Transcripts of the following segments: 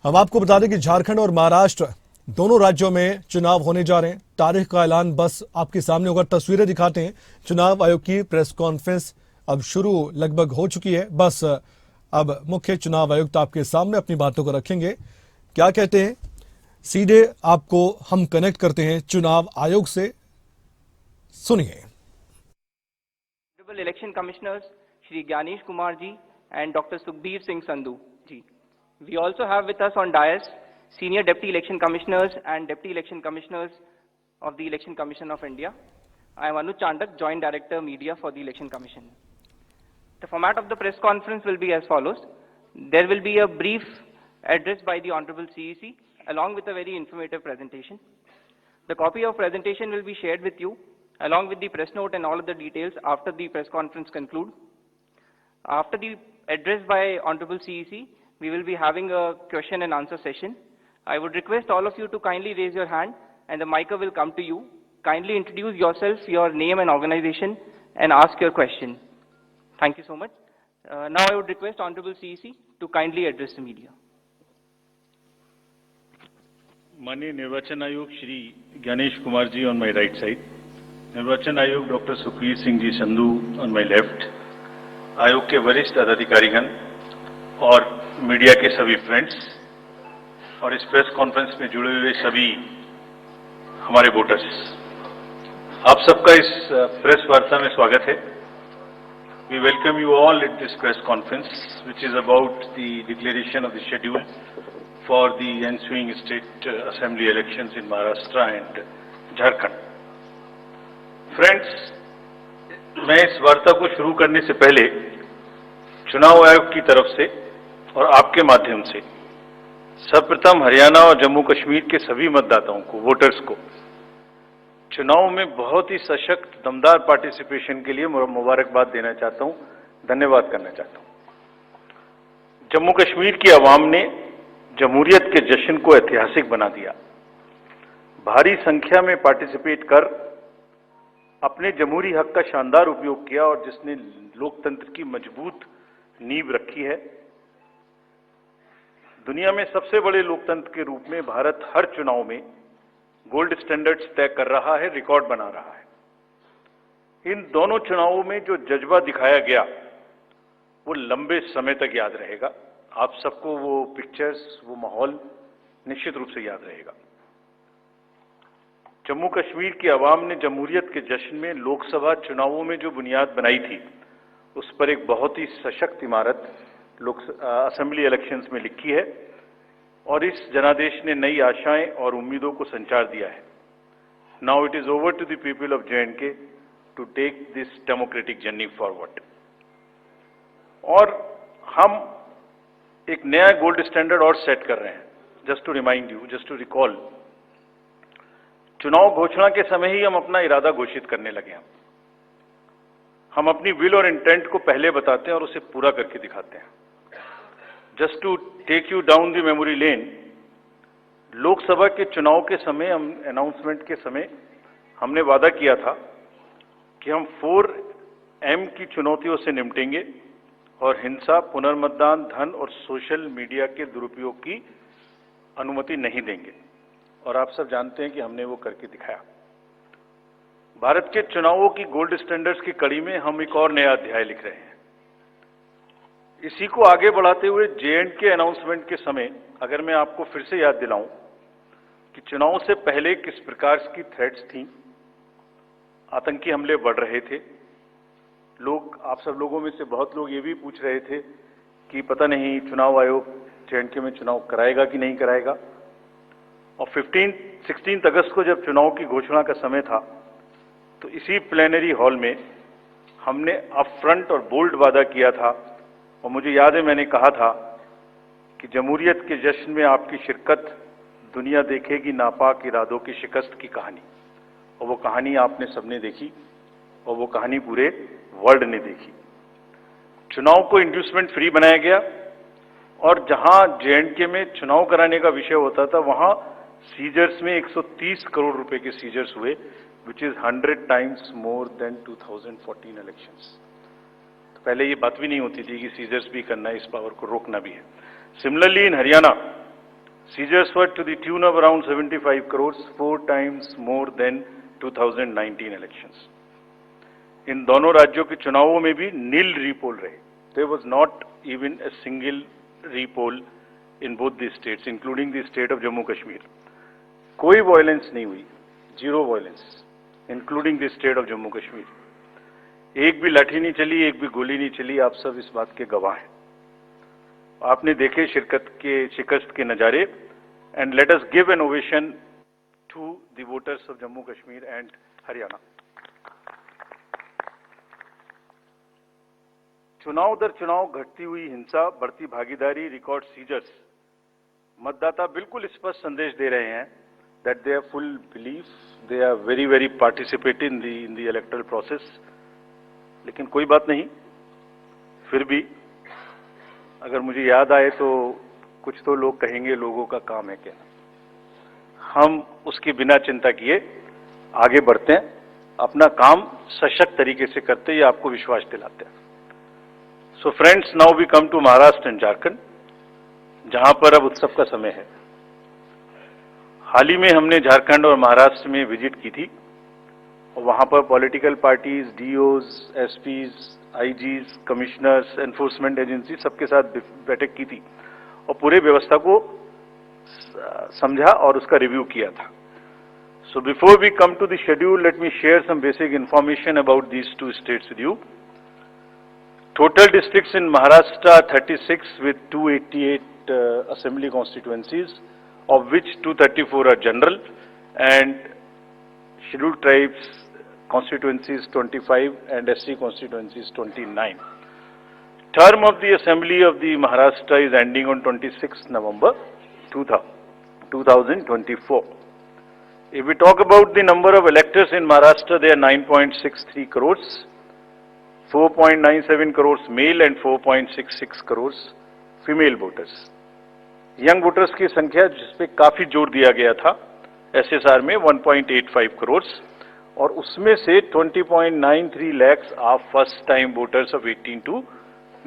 हम आपको बता दें कि झारखंड और महाराष्ट्र दोनों राज्यों में चुनाव होने जा रहे हैं। तारीख का ऐलान बस आपके सामने होगा। तस्वीरें दिखाते हैं। चुनाव आयोग की प्रेस कॉन्फ्रेंस अब शुरू लगभग हो चुकी है। बस अब मुख्य चुनाव आयुक्त आपके सामने अपनी बातों को रखेंगे। क्या कहते हैं, सीधे आपको हम कनेक्ट करते हैं चुनाव आयोग से। सुनिए। Election commissioners Shri Gyanesh Kumar ji and Dr. Sukhbir Singh Sandhu ji. We also have with us on dais senior deputy election commissioners and deputy election commissioners of the Election Commission of India. I am Anuj Chandak, Joint Director Media for the Election Commission. The format of the press conference will be as follows. There will be a brief address by the Honorable CEC along with a very informative presentation. The copy of presentation will be shared with you along with the press note and all of the details after the press conference conclude. After the address by Honorable CEC, we will be having a question and answer session. I would request all of you to kindly raise your hand and the mic will come to you. Kindly introduce yourself, your name and organization and ask your question. Thank you so much. Now I would request Honorable CEC to kindly address the media. माननीय निर्वाचन आयोग श्री ज्ञानेश कुमार जी on my right side, निर्वाचन आयोग doctor Sukhbir Singh ji Sandhu on my left, आयोग के वरिष्ठ अधिकारीगण और मीडिया के सभी फ्रेंड्स और इस प्रेस कॉन्फ्रेंस में जुड़े हुए सभी हमारे वोटर्स, आप सबका इस प्रेस वार्ता में स्वागत है। We welcome you all at this press conference, which is about the declaration of the schedule for the ensuing state assembly elections in Maharashtra and Jharkhand. Friends, मैं इस वार्ता को शुरू करने से पहले चुनाव आयोग की तरफ से और आपके माध्यम से सर्वप्रथम हरियाणा और जम्मू कश्मीर के सभी मतदाताओं को, वोटर्स को चुनाव में बहुत ही सशक्त दमदार पार्टिसिपेशन के लिए मुबारकबाद देना चाहता हूं, धन्यवाद करना चाहता हूं। जम्मू कश्मीर की आवाम ने जमहूरियत के जश्न को ऐतिहासिक बना दिया। भारी संख्या में पार्टिसिपेट कर अपने जमहूरी हक का शानदार उपयोग किया और जिसने लोकतंत्र की मजबूत नींव रखी है। दुनिया में सबसे बड़े लोकतंत्र के रूप में भारत हर चुनाव में गोल्ड स्टैंडर्ड्स तय कर रहा है, रिकॉर्ड बना रहा है। इन दोनों चुनावों में जो जज्बा दिखाया गया वो लंबे समय तक याद रहेगा। आप सबको वो पिक्चर्स, वो माहौल निश्चित रूप से याद रहेगा। जम्मू कश्मीर की आवाम ने जमहूरियत के जश्न में लोकसभा चुनावों में जो बुनियाद बनाई थी, उस पर एक बहुत ही सशक्त इमारत असेंबली इलेक्शंस में लिखी है और इस जनादेश ने नई आशाएं और उम्मीदों को संचार दिया है। Now it is over to the people of J&K to take this democratic journey forward. और हम एक नया गोल्ड स्टैंडर्ड और सेट कर रहे हैं। Just to remind you, just to recall, चुनाव घोषणा के समय ही हम अपना इरादा घोषित करने लगे हैं। हम अपनी विल और इंटेंट को पहले बताते हैं और उसे पूरा करके दिखाते हैं। Just to take you down the memory lane, Lok Sabha के चुनाव के समय, अनाउंसमेंट के समय हमने वादा किया था कि हम 4M की चुनौतियों से निपटेंगे और हिंसा, पुनर्मतदान, धन और सोशल मीडिया के दुरुपयोग की अनुमति नहीं देंगे। और आप सब जानते हैं कि हमने वो करके दिखाया। भारत के चुनावों की गोल्ड स्टैंडर्ड्स की कड़ी में हम एक और नया अध्याय लिख रहे हैं। इसी को आगे बढ़ाते हुए J&K अनाउंसमेंट के समय अगर मैं आपको फिर से याद दिलाऊं कि चुनाव से पहले किस प्रकार की थ्रेट्स थी, आतंकी हमले बढ़ रहे थे। लोग, आप सब लोगों में से बहुत लोग ये भी पूछ रहे थे कि पता नहीं चुनाव आयोग J&K में चुनाव कराएगा कि नहीं कराएगा। और 16 अगस्त को जब चुनाव की घोषणा का समय था, तो इसी प्लेनरी हॉल में हमने अप फ्रंट और बोल्ड वादा किया था। और मुझे याद है मैंने कहा था कि जमहूरियत के जश्न में आपकी शिरकत दुनिया देखेगी नापाक इरादों की शिकस्त की कहानी। और वो कहानी आपने सबने देखी और वो कहानी पूरे वर्ल्ड ने देखी। चुनाव को इंड्यूसमेंट फ्री बनाया गया और जहां J&K में चुनाव कराने का विषय होता था, वहां सीजर्स में 130 करोड़ रुपए के सीजर्स हुए, which is 100 times more than 2014 elections. तो पहले ये बात भी नहीं होती थी कि सीजर्स भी करना है, इस पावर को रोकना भी है। Similarly in Haryana, Seizures were to the tune of around 75 crores, 4 times more than 2019 elections. इन दोनों राज्यों के चुनावों में भी नील रीपोल रहे. There was not even a single repoll in both the states, including the state of Jammu Kashmir. कोई violence नहीं हुई, zero violence, including the state of Jammu Kashmir. एक भी लाठी नहीं चली, एक भी गोली नहीं चली. आप सब इस बात के गवाह हैं. आपने देखे शिकस्त के नजारे. And let us give an ovation to the voters of Jammu Kashmir and Haryana. चुनाव दर चुनाव घटती हुई हिंसा, बढ़ती भागीदारी, रिकॉर्ड सीजर्स, मतदाता बिल्कुल स्पष्ट संदेश दे रहे हैं that they have full belief, they are very participate in the electoral process. लेकिन कोई बात नहीं, फिर भी अगर मुझे याद आए तो कुछ तो लोग कहेंगे लोगों का काम है कहना. हम उसके बिना चिंता किए आगे बढ़ते हैं, अपना काम सशक्त तरीके से करते हैं, ये आपको विश्वास दिलाते हैं. So friends, now we come to Maharashtra and Jharkhand, जहां पर अब उत्सव का समय है. हाल ही में हमने झारखंड और महाराष्ट्र में विजिट की थी और वहां पर political parties, DOs, SPs, IGs, commissioners, enforcement agency सबके साथ बैठक की थी और पूरे व्यवस्था को समझा और उसका रिव्यू किया था. So before we come to the schedule, let me share some basic information about these two states with you. Total districts in Maharashtra 36 with 288 assembly constituencies, of which 234 are general and scheduled tribes constituencies 25 and SC constituencies 29. Term of the assembly of the Maharashtra is ending on 26th November 2024. If we talk about the number of electors in Maharashtra, they are 9.63 crores, 4.97 crores male and 4.66 crores female voters. Young voters की संख्या जिसपे काफी जोर दिया गया था SSR में 1.85 करोड़ और उसमें से 20.93 lakhs are first time voters of 18 to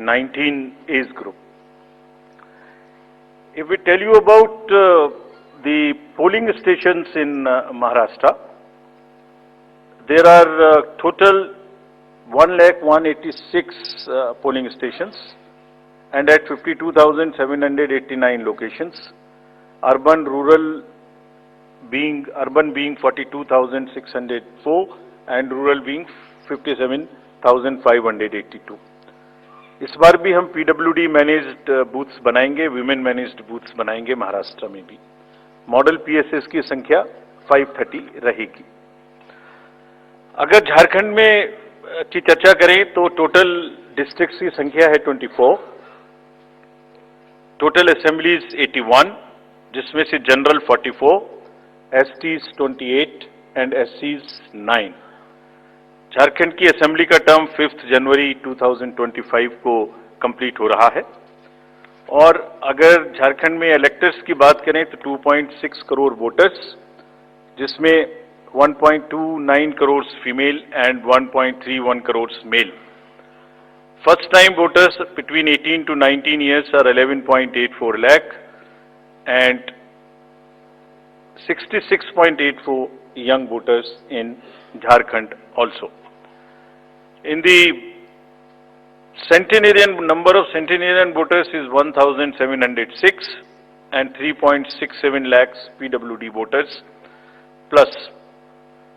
19 age group. If we tell you about the polling stations in Maharashtra, there are total 1,186 polling stations and at 52,789 locations. Urban being 42,604 and rural being 57,582. इस बार भी हम PWD managed booths बनाएंगे, women managed booths बनाएंगे महाराष्ट्र में भी. Model PSS की संख्या 530 रहेगी. अगर झारखंड में की चर्चा करें तो टोटल डिस्ट्रिक्ट्स की संख्या है 24, टोटल असेंबलीज 81, जिसमें से जनरल 44, एसटीज 28 एंड एससीज 9. झारखंड की असेंबली का टर्म 5 जनवरी 2025 को कंप्लीट हो रहा है और अगर झारखंड में इलेक्टर्स की बात करें तो 2.6 करोड़ वोटर्स, जिसमें 1.29 crore female and 1.31 crore male. First time voters between 18 to 19 years are 11.84 lakh and 66.84 young voters in Jharkhand also. In the centenarian, number of centenarian voters is 1,706 and 3.67 lakhs PWD voters plus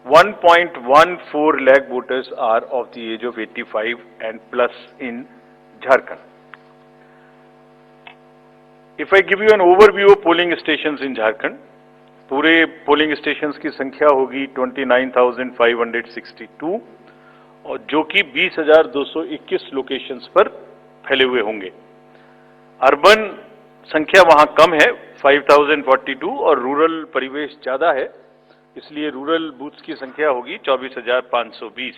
1.14 lakh voters are of the age of 85 and plus in Jharkhand. If I give you an overview of polling stations in Jharkhand, पूरे polling stations की संख्या होगी 29,562 और जो कि 20,221 locations पर फैले हुए होंगे. अर्बन संख्या वहां कम है 5,042 और रूरल परिवेश ज्यादा है, इसलिए रूरल बूथ्स की संख्या होगी 24,520.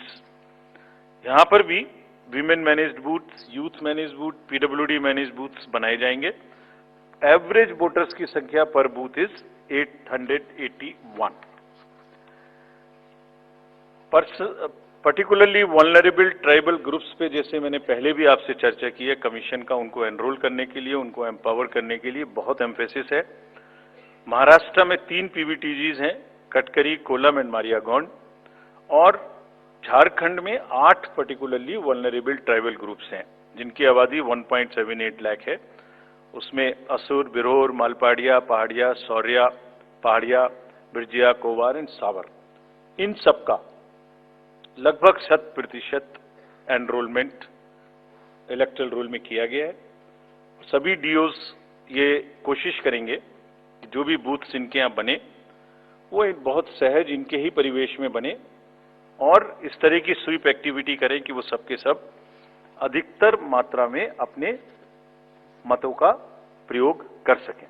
यहां पर भी women managed booths, youth managed booth, PWD managed booths बनाए जाएंगे. एवरेज वोटर्स की संख्या पर booth is 881. Particularly vulnerable tribal groups पे जैसे मैंने पहले भी आपसे चर्चा की है, कमीशन का उनको एनरोल करने के लिए, उनको एम्पावर करने के लिए बहुत एम्फेसिस है. महाराष्ट्र में 3 पीवीटीजीज हैं, कटकरी, कोलम एंड मारियागॉन्ड, और झारखंड में 8 पर्टिकुलरली वल्नरेबल ट्राइबल ग्रुप्स हैं जिनकी आबादी 1.78 लाख है। उसमें असुर, बिरहोर, मालपाड़िया, पहाड़िया, सौर्या, पहाड़िया, बिरजिया, कोवार एंड सावर, इन सबका लगभग 100% एनरोलमेंट इलेक्टोरल रोल में किया गया है। सभी डीओज ये कोशिश करेंगे कि जो भी बूथ्स इनके यहाँ बने वो एक बहुत सहज इनके ही परिवेश में बने और इस तरह की स्वीप एक्टिविटी करें कि वो सबके सब अधिकतर मात्रा में अपने मतों का प्रयोग कर सकें।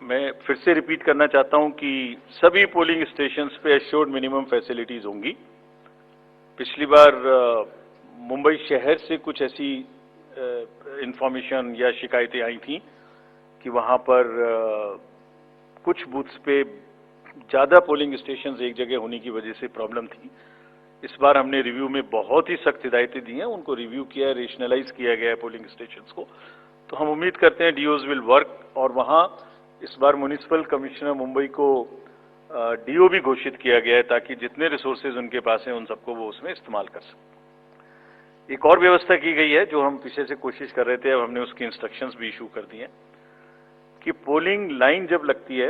मैं फिर से रिपीट करना चाहता हूं कि सभी पोलिंग स्टेशंस पे एश्योर्ड मिनिमम फैसिलिटीज होंगी। पिछली बार मुंबई शहर से कुछ ऐसी इंफॉर्मेशन या शिकायतें आई थी कि वहां पर कुछ बूथ्स पे ज्यादा पोलिंग स्टेशंस एक जगह होने की वजह से प्रॉब्लम थी। इस बार हमने रिव्यू में बहुत ही सख्त हिदायतें दी हैं, उनको रिव्यू किया, रेशनलाइज किया गया है पोलिंग स्टेशंस को। तो हम उम्मीद करते हैं डीओज विल वर्क, और वहां इस बार म्युनिसिपल कमिश्नर मुंबई को डीओ भी घोषित किया गया है ताकि जितने रिसोर्सेज उनके पास हैं उन सबको वो उसमें इस्तेमाल कर सकें। एक और व्यवस्था की गई है जो हम पीछे से कोशिश कर रहे थे, अब हमने उसकी इंस्ट्रक्शंस भी इशू कर दी हैं कि पोलिंग लाइन जब लगती है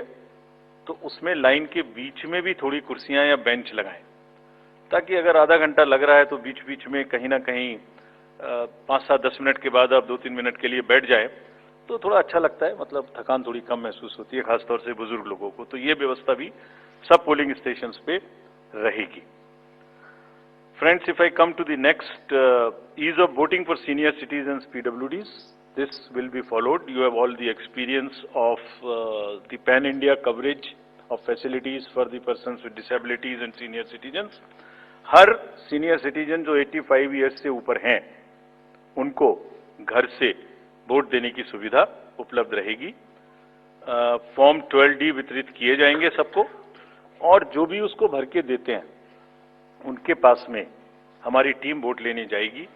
तो उसमें लाइन के बीच में भी थोड़ी कुर्सियां या बेंच लगाएं, ताकि अगर आधा घंटा लग रहा है तो बीच बीच में कहीं ना कहीं 5-7-10 मिनट के बाद आप 2-3 मिनट के लिए बैठ जाए तो थोड़ा अच्छा लगता है, मतलब थकान थोड़ी कम महसूस होती है, खासतौर से बुजुर्ग लोगों को। तो ये व्यवस्था भी सब पोलिंग स्टेशंस पे रहेगी। Friends, if I come to the next, ease of voting for senior citizens PWDs, this will be followed. You have all the experience of the pan-India coverage of facilities for the persons with disabilities and senior citizens. Her senior citizen जो 85 years से ऊपर हैं उनको घर से vote देने की सुविधा उपलब्ध रहेगी। फॉर्म 12D वितरित किए जाएंगे सबको, और जो भी उसको भर के देते हैं उनके पास में हमारी टीम वोट लेने जाएगी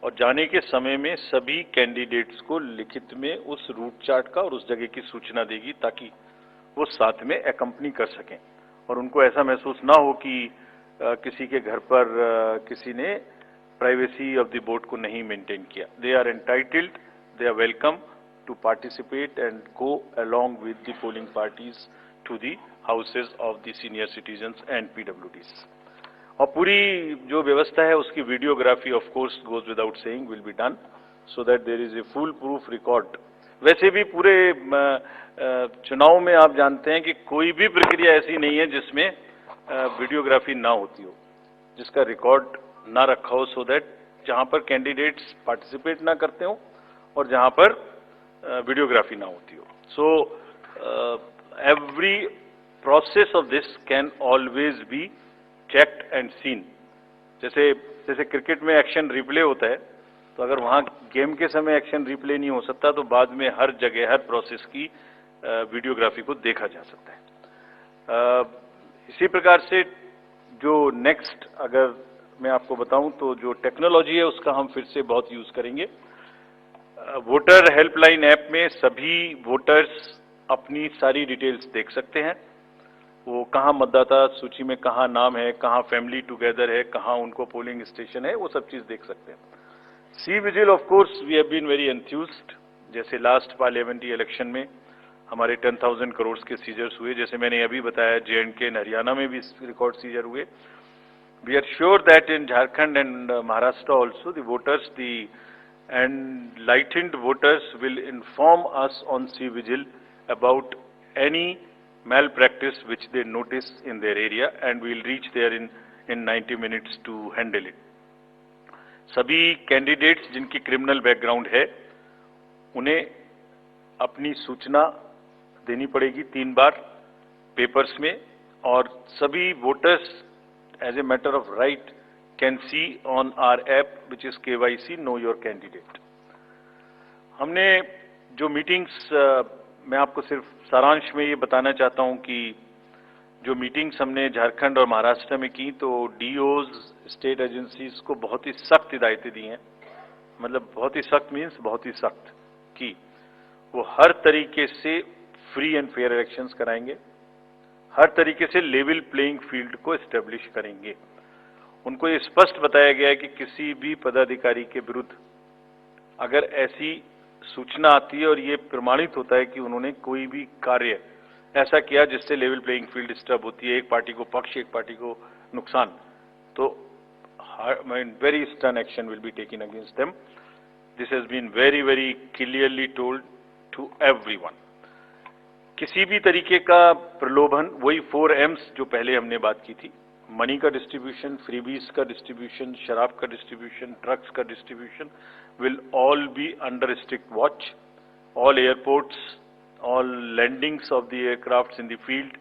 और जाने के समय में सभी कैंडिडेट्स को लिखित में उस रूट चार्ट का और उस जगह की सूचना देगी ताकि वो साथ में एकम्पनी कर सकें और उनको ऐसा महसूस ना हो कि किसी के घर पर किसी ने प्राइवेसी ऑफ द वोट को नहीं मेंटेन किया। They are entitled, they are welcome to participate and go along with the polling parties to the houses of the senior citizens and PWDs। और पूरी जो व्यवस्था है उसकी videography of course goes without saying will be done so that there is a foolproof record. वैसे भी पूरे चुनाव में आप जानते हैं कि कोई भी प्रक्रिया ऐसी नहीं है जिसमें वीडियोग्राफी ना होती हो, जिसका रिकॉर्ड ना रखा हो, सो दैट जहां पर कैंडिडेट्स पार्टिसिपेट ना करते हो और जहां पर वीडियोग्राफी ना होती हो। So every process of this can always be checked and seen. जैसे क्रिकेट में एक्शन रिप्ले होता है, तो अगर वहां गेम के समय एक्शन रिप्ले नहीं हो सकता तो बाद में हर जगह हर प्रोसेस की वीडियोग्राफी को देखा जा सकता है। इसी प्रकार से जो नेक्स्ट अगर मैं आपको बताऊं तो जो टेक्नोलॉजी है उसका हम फिर से बहुत यूज करेंगे। वोटर हेल्पलाइन ऐप में सभी वोटर्स अपनी सारी डिटेल्स देख सकते हैं, वो कहाँ मतदाता सूची में कहाँ नाम है, कहाँ फैमिली टुगेदर है, कहाँ उनको पोलिंग स्टेशन है, वो सब चीज देख सकते हैं। CVIGIL of course we have been very enthused. जैसे लास्ट पार्लियामेंट्री इलेक्शन में हमारे 10,000 करोड़ के सीजर्स हुए, जैसे मैंने अभी बताया J&K एंड हरियाणा में भी रिकॉर्ड सीजर हुए। We are sure that in Jharkhand and Maharashtra also the voters the enlightened voters will inform us on C Vigil about any malpractice which they notice in their area and we will reach there in 90 minutes to handle it. सभी candidates जिनकी criminal background है उन्हें अपनी सूचना देनी पड़ेगी 3 बार papers में, और सभी voters as a matter of right can see on our app which is KYC know your candidate. हमने जो मीटिंग्स मैं आपको सिर्फ सारांश में ये बताना चाहता हूं कि जो मीटिंग्स हमने झारखंड और महाराष्ट्र में की तो डीओज स्टेट एजेंसीज को बहुत ही सख्त हिदायतें दी हैं, मतलब बहुत ही सख्त मीन्स बहुत ही सख्त की। वो हर तरीके से फ्री एंड फेयर इलेक्शंस कराएंगे, हर तरीके से लेवल प्लेइंग फील्ड को एस्टेब्लिश करेंगे। उनको ये स्पष्ट बताया गया है कि किसी भी पदाधिकारी के विरुद्ध अगर ऐसी सूचना आती है और ये प्रमाणित होता है कि उन्होंने कोई भी कार्य ऐसा किया जिससे लेवल प्लेइंग फील्ड डिस्टर्ब होती है, एक पार्टी को पक्ष, एक पार्टी को नुकसान, तो very stern action will be taken against them. This has been very very clearly told to everyone. किसी भी तरीके का प्रलोभन, वही 4 M's जो पहले हमने बात की थी, मनी का डिस्ट्रीब्यूशन, फ्रीबीज का डिस्ट्रीब्यूशन, शराब का डिस्ट्रीब्यूशन, ड्रग्स का distribution will all be under strict watch. All airports, all landings of the aircrafts in the field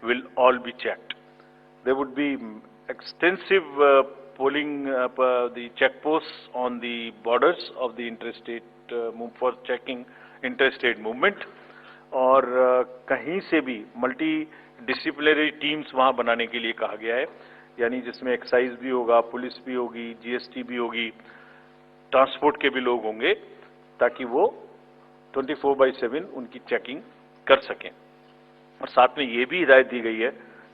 will all be checked. There would be extensive polling, the checkposts on the borders of the interstate for checking interstate movement. और कहीं से भी multi disciplinary teams वहां बनाने के लिए कहा गया है, यानी जिसमें एक्साइज भी होगा, पुलिस भी होगी, जीएसटी भी होगी, ट्रांसपोर्ट के भी लोग होंगे, ताकि वो 24/7 उनकी चेकिंग कर सकें। और साथ में ये भी हिदायत दी गई है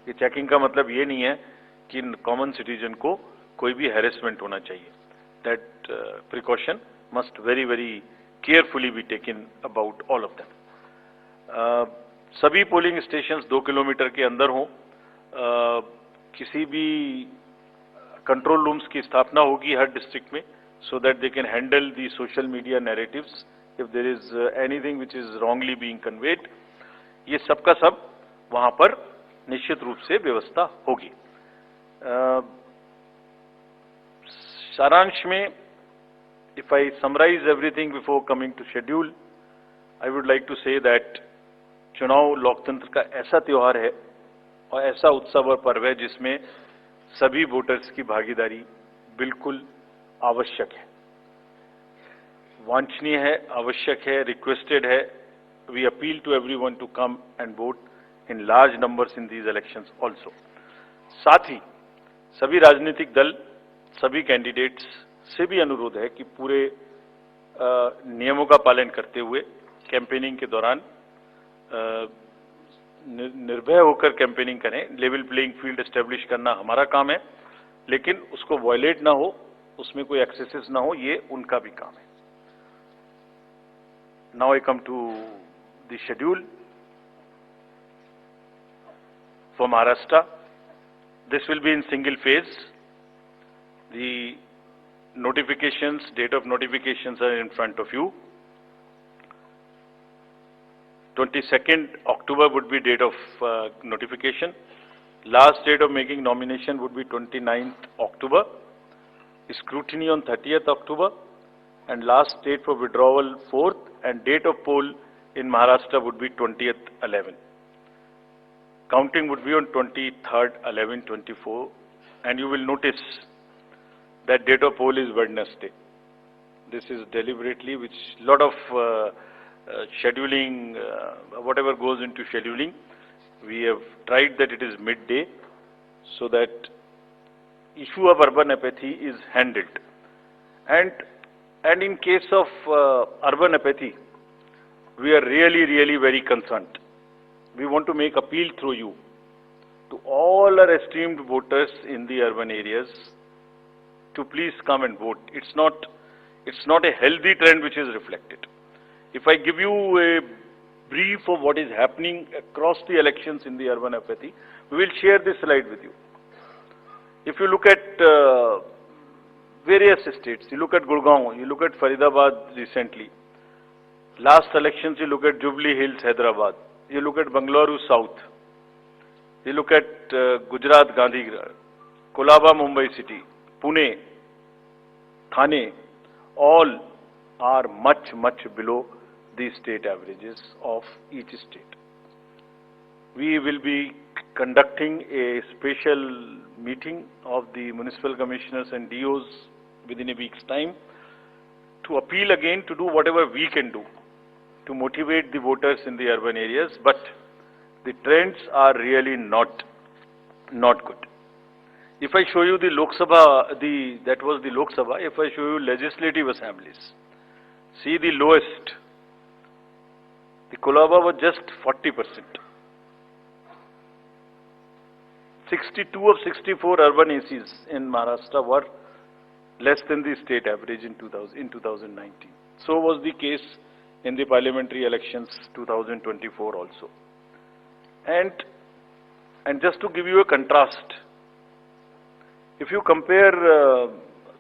कि चेकिंग का मतलब ये नहीं है कि कॉमन सिटीजन को कोई भी हैरेसमेंट होना चाहिए। That precaution must very very carefully be taken about all of them. सभी पोलिंग स्टेशंस 2 किलोमीटर के अंदर हों। किसी भी कंट्रोल रूम्स की स्थापना होगी हर डिस्ट्रिक्ट में, so that they can handle the social media narratives if there is anything which is wrongly being conveyed। ये सब का सब वहां पर निश्चित रूप से व्यवस्था होगी। सारांश में, if I summarize everything before coming to schedule, I would like to say that चुनाव लोकतंत्र का ऐसा त्योहार है और ऐसा उत्सव और पर्व है जिसमें सभी वोटर्स की भागीदारी बिल्कुल आवश्यक है, वांछनीय है, आवश्यक है, रिक्वेस्टेड है। We appeal to everyone to come and vote in large numbers in these elections also. साथ ही सभी राजनीतिक दल, सभी कैंडिडेट्स से भी अनुरोध है कि पूरे नियमों का पालन करते हुए कैंपेनिंग के दौरान निर्भय होकर कैंपेनिंग करें। लेवल प्लेइंग फील्ड एस्टेब्लिश करना हमारा काम है, लेकिन उसको वायलेट ना हो, उसमें कोई एक्सेसेस ना हो, ये उनका भी काम है। Now I come to the schedule for Maharashtra. This will be in single phase. The notifications, date of notifications are in front of you. 22nd October would be date of notification. Last date of making nomination would be 29th October. Scrutiny on 30th October, and last date for withdrawal 4th, and date of poll in Maharashtra would be 20th 11. Counting would be on 23rd 11/24, and you will notice that date of poll is Wednesday. This is deliberately, which lot of scheduling, whatever goes into scheduling, we have tried that it is midday, so that issue of urban apathy is handled. And in case of urban apathy, we are really very concerned. We want to make appeal through you to all our esteemed voters in the urban areas to please come and vote. It's not a healthy trend which is reflected. If I give you a brief of what is happening across the elections in the urban apathy, we will share this slide with you. If you look at various states, you look at Gurgaon, you look at Faridabad recently. Last elections, you look at Jubilee Hills, Hyderabad. You look at Bangalore South. You look at Gujarat, Gandhinagar, Kolaba, Mumbai City, Pune, Thane, all are much below the state averages of each state. We will be conducting a special meeting of the municipal commissioners and DOs within a week's time to appeal again to do whatever we can do to motivate the voters in the urban areas, but the trends are really not good. If I show you the Lok Sabha, that was the Lok Sabha. If I show you legislative assemblies, see the lowest The Kolaba was just 40%. 62 of 64 urban ACs in Maharashtra were less than the state average in 2019. So was the case in the parliamentary elections 2024 also. And just to give you a contrast, if you compare,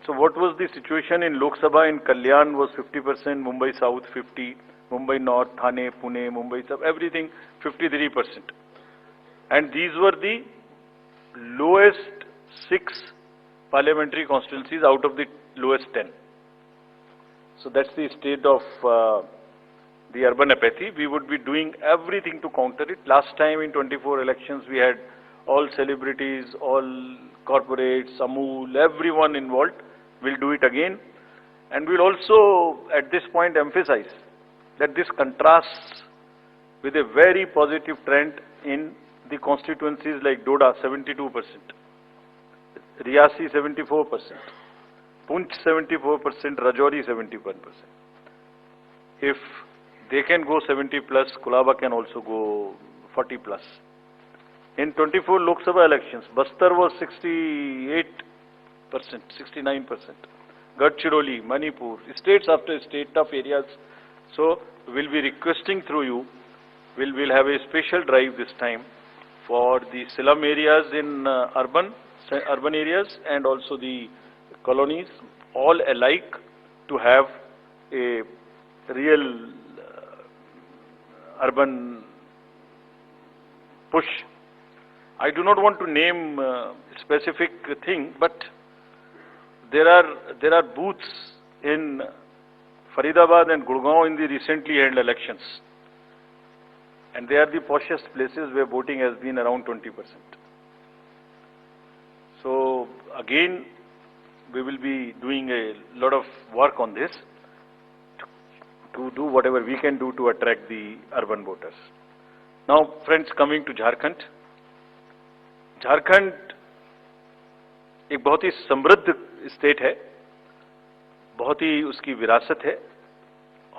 so what was the situation in Lok Sabha in Kalyan was 50%, Mumbai South 50, Mumbai North, Thane, Pune, Mumbai South, everything 53%. And these were the lowest 6 parliamentary constituencies out of the lowest 10. So that's the state of the urban apathy. We would be doing everything to counter it. Last time in 24 elections, we had all celebrities, all corporates, Amul, everyone involved. We'll do it again. And we'll also, at this point, emphasize that this contrasts with a very positive trend in the constituencies like Doda, 72%, Riyasi, 74%, Punch, 74%, Rajouri, 71%. If they can go 70 plus, Kolaba can also go 40 plus. In 24 Lok Sabha elections, Bastar was 68%, 69%. Gadchiroli, Manipur, states after state, tough areas. So we'll be requesting through you, we'll have a special drive this time for the slum areas in urban areas and also the colonies, all alike, to have a real urban push. I do not want to name specific thing, but there are booths in Faridabad and Gurgaon in the recently held elections, and they are the poshest places where voting has been around 20%. So again, we will be doing a lot of work on this to do whatever we can do to attract the urban voters. Now, friends, coming to Jharkhand. Jharkhand एक बहुत ही समृद्ध state है, बहुत ही उसकी विरासत है,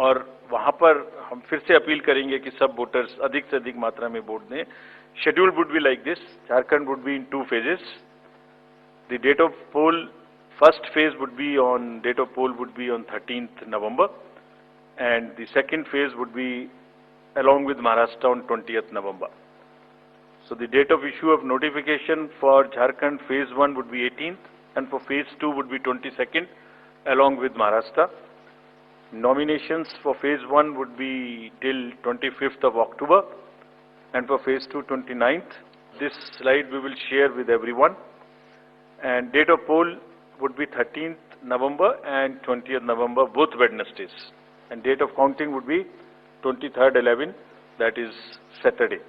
और वहां पर हम फिर से अपील करेंगे कि सब वोटर्स अधिक से अधिक मात्रा में वोट दें. Schedule would be like this. Jharkhand would be in 2 phases. The date of poll, first phase would be on, date of poll would be on 13th November, and the second phase would be along with Maharashtra on 20th November. So the date of issue of notification for Jharkhand phase 1 would be 18th, and for phase 2 would be 22nd along with Maharashtra. Nominations for phase 1 would be till 25th of October, and for phase 2, 29th. This slide we will share with everyone. And date of poll would be 13th November and 20th November, both Wednesdays. And date of counting would be 23rd 11, that is Saturday.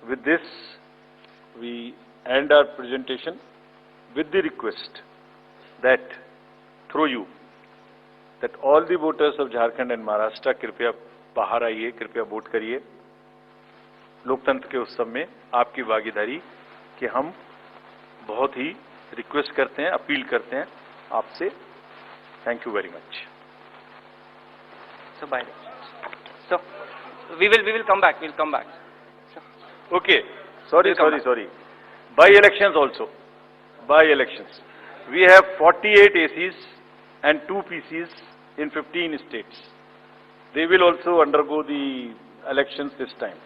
With this, we end our presentation with the request that through you, that all the voters of Jharkhand and Maharashtra कृपया बाहर आइए, कृपया vote करिए. लोकतंत्र के उत्सव में आपकी भागीदारी कि हम बहुत ही रिक्वेस्ट करते हैं, अपील करते हैं आपसे. Thank you very much. So bye. So we will come back. We'll come back. Okay. Sorry. By elections also. By elections. We have 48 ACs and 2 PCs in 15 states. They will also undergo the elections this time.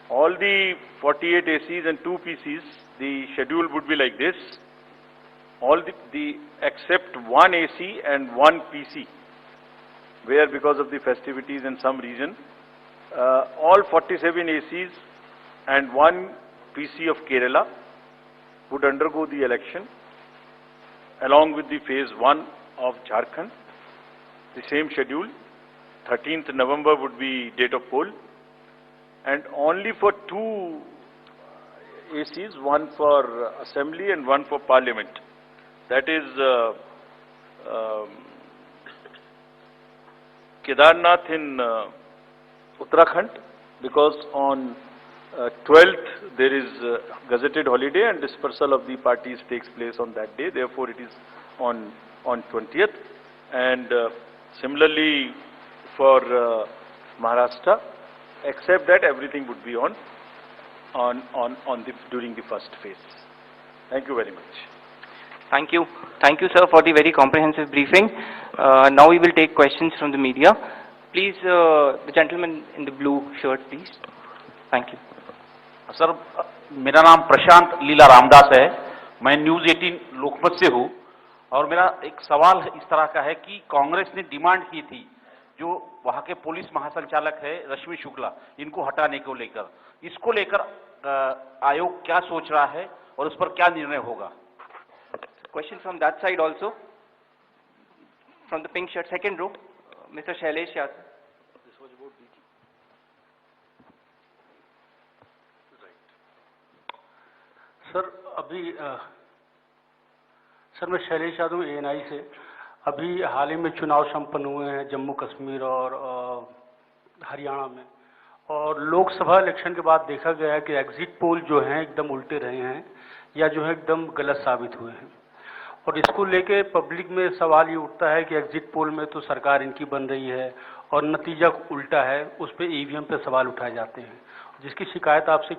All the 48 ACs and 2 PCs, the schedule would be like this. All the except 1 AC and 1 PC, where because of the festivities in some region, all 47 ACs and 1 PC of Kerala would undergo the election along with the phase 1 of Jharkhand. The same schedule. 13th November would be date of poll, and only for 2 ACs, one for assembly and one for parliament. That is Kedarnath in Uttarakhand, because on 12th there is gazetted holiday and dispersal of the parties takes place on that day. Therefore, it is on 20th. And similarly, for Maharashtra, except that everything would be during the first phase. Thank you very much. Thank you. Thank you, sir, for the very comprehensive briefing. Now we will take questions from the media. Please, the gentleman in the blue shirt, please. Thank you. Sir, मेरा नाम प्रशांत लीला रामदास है। मैं news 18 लोकमत से हूँ और मेरा एक सवाल इस तरह का है कि कांग्रेस ने डिमांड की थी जो वहां के पुलिस महासंचालक है रश्मि शुक्ला, इनको हटाने को लेकर, इसको लेकर आयोग क्या सोच रहा है और उस पर क्या निर्णय होगा? Question from that side also. From the pink shirt, second row, Mr. Shailesh Yadav. Sir मैं शैलेश यादव ANI से। अभी हाल ही में चुनाव संपन्न हुए हैं जम्मू कश्मीर और हरियाणा में, और लोकसभा इलेक्शन के बाद देखा गया है कि एग्जिट पोल जो हैं एकदम उल्टे रहे हैं या जो है एकदम गलत साबित हुए हैं, और इसको लेके पब्लिक में सवाल ये उठता है कि एग्जिट पोल में तो सरकार इनकी बन रही है और नतीजा उल्टा है, उस पर EVM पे सवाल उठाए जाते हैं, जिसकी शिकायत आपसे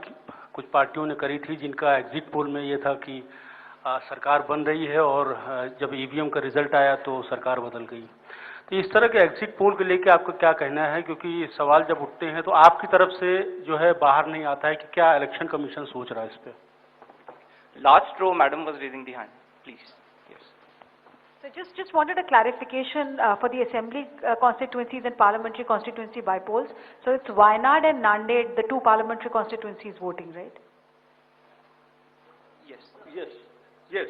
कुछ पार्टियों ने करी थी, जिनका एग्जिट पोल में ये था कि सरकार बन रही है और जब EVM का रिजल्ट आया तो सरकार बदल गई। तो इस तरह के एग्जिट पोल को लेके आपका क्या कहना है, क्योंकि सवाल जब उठते हैं तो आपकी तरफ से जो है बाहर नहीं आता है कि क्या इलेक्शन कमीशन सोच रहा है इस पे? Last row, madam was raising the hand. Please. Yes. So just wanted a clarification for the assembly constituencies and parliamentary constituency by polls. So it's Wayanad and Nanded, the two parliamentary constituencies voting, right? Yes. Yes. Yes.